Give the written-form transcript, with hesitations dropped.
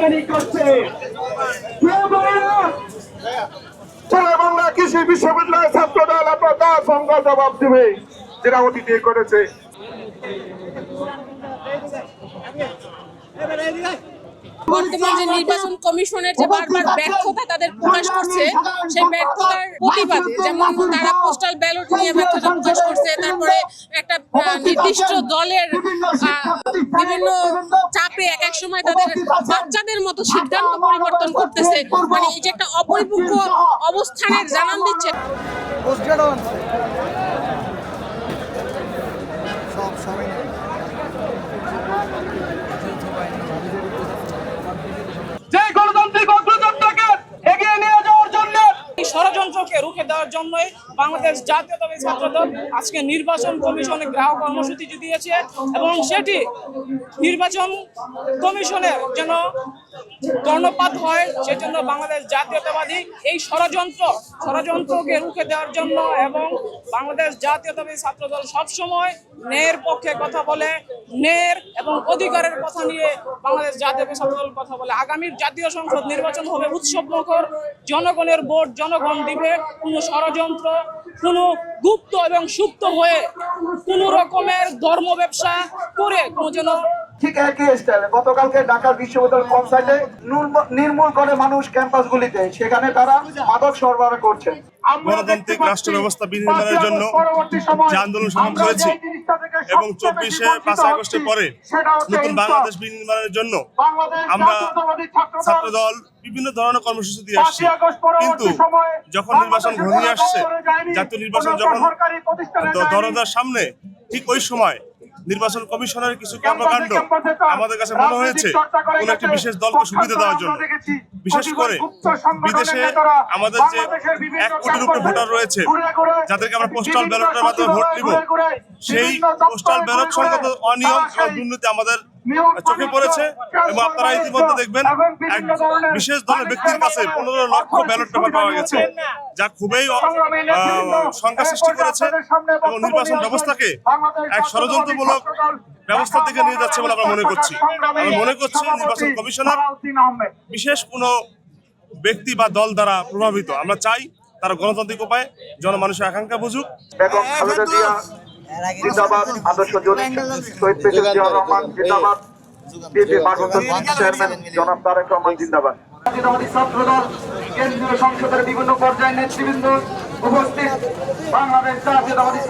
আমদানি করছে। সারা বাংলা কৃষি বিশ্ববিদ্যালয় ছাত্র দল আপনার তার সংখ্যা জবাব দেবে যেটা অতীতে করেছে। বর্তমান যে নির্বাচন কমিশনের যে বারবার ব্যর্থতা তাদের প্রকাশ করছে, সেই ব্যর্থতার প্রতিবাদে যেমন তারা পোস্টাল ব্যালট নিয়ে ব্যর্থতা প্রকাশ করছে, তারপরে একটা নির্দিষ্ট দলের বিভিন্ন চাপে এক এক সময় তাদের বাচ্চাদের মতো সিদ্ধান্ত পরিবর্তন করতেছে, মানে এই যে একটা অপরিপক্ক অবস্থানের জানান দিচ্ছে। যে গণতান্ত্রিক অগ্রযাত্রাকে এগিয়ে নিয়ে যাওয়ার জন্য এই ষড়যন্ত্রকে রুখে দেওয়ার জন্যই বাংলাদেশ জাতীয়তাবাদী ছাত্রদল আজকে নির্বাচন কমিশনে গ্রাহক কর্মসূচি দিয়েছে এবং সেটি নির্বাচন কমিশনের যেন কর্ণপাত হয়, সেজন্য বাংলাদেশ জাতীয়তাবাদী এই ষড়যন্ত্রকে রুখে দেওয়ার জন্য এবং বাংলাদেশ জাতীয়তাবাদী ছাত্রদল সবসময় ন্যায়ের পক্ষে কথা বলে, ন্যায়ের এবং অধিকারের কথা নিয়ে বাংলাদেশ জাতীয়তাবাদী ছাত্রদল কথা বলে। আগামীর জাতীয় সংসদ নির্বাচন হবে উৎসবমুখর, জনগণের ভোট জনগণ দিবে। কোনো ষড়যন্ত্র, কোনো গুপ্ত এবং সুপ্ত হয়ে কোনো রকমের ধর্ম ব্যবসা করে কোনো যেন ঠিক একই স্টাইলে গতকালকে ঢাকা বিশ্ববিদ্যালয় কনসার্টে নির্মূল করে মানুষ ক্যাম্পাসগুলিতে, সেখানে তারা মাদক সরবরাহ করছে। গণতান্ত্রিক রাষ্ট্র ব্যবস্থা বিনির্মাণের জন্য যে আন্দোলন সংগ্রাম করেছি এবং ২৪শে ৫ আগস্টের পরে নতুন বাংলাদেশ বিনির্মাণের জন্য আমরা ছাত্রদল বিভিন্ন ধরনের কর্মসূচি দিয়ে আসছি। কিন্তু যখন নির্বাচন ঘনিয়ে আসছে, জাতীয় নির্বাচন যখন দরজার সামনে, ঠিক ওই সময় নির্বাচন কমিশনের কিছু কর্মকাণ্ড আমাদের কাছে মনে হয়েছে কোন একটি বিশেষ দলকে সুবিধা দেওয়ার জন্য। বিশেষ করে বিদেশে আমাদের যে ১ কোটির উপরে ভোটার রয়েছে, যাদেরকে আমরা পোস্টাল ব্যালটের মাধ্যমে ভোট দিব, সেই পোস্টাল ব্যালট সংক্রান্ত অনিয়ম এবং দুর্নীতি আমাদের চোখে পড়েছে এবং আপনারা ইতিমধ্যে দেখবেন এক বিশেষ দলের ব্যক্তির কাছে ১৫ লক্ষ ব্যালট পেপার পাওয়া গেছে, যা খুবই শঙ্কা সৃষ্টি করেছে এবং নির্বাচন ব্যবস্থাকে এক ষড়যন্ত্রমূলক ব্যবস্থার দিকে নিয়ে যাচ্ছে বলে আমরা মনে করছি। আমরা মনে করছি নির্বাচন কমিশনার বিশেষ কোনো ব্যক্তি বা দল দ্বারা প্রভাবিত। আমরা চাই তারা গণতান্ত্রিক উপায়ে জনমানুষের আকাঙ্ক্ষা বুঝুক। বেগম খালেদা জিয়া জিন্দাবাদ, আদর্শ জনক শহীদ প্রেসিডেন্ট জিয়াউর রহমান জিন্দাবাদ, বিএনপি ভারপ্রাপ্ত চেয়ারম্যান জনাব তারেক রহমান জিন্দাবাদ। জাতীয়তাবাদী ছাত্রদল কেন্দ্রীয় সংসদের বিভিন্ন পর্যায়ে নেতৃবৃন্দ উপস্থিত, বাংলাদেশ জাতীয়তাবাদী